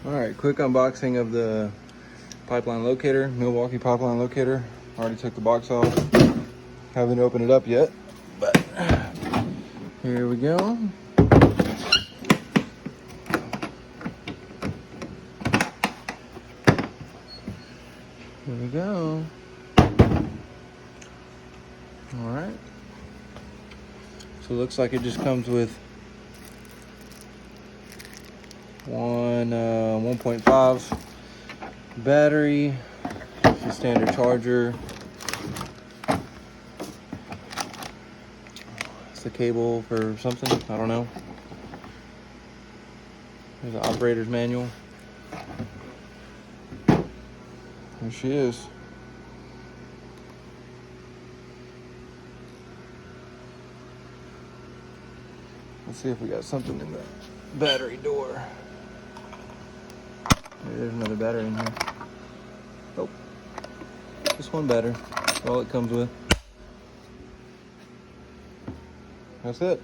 All right, quick unboxing of the pipeline locator, Milwaukee pipeline locator. Already took the box off. Haven't opened it up yet, but here we go. Here we go. All right. So it looks like it just comes with 1.5 battery, the standard charger. It's the cable for something, I don't know. There's the operator's manual. There she is. Let's see if we got something in the battery door. Maybe there's another battery in here. Oh, just one battery. That's all it comes with. That's it.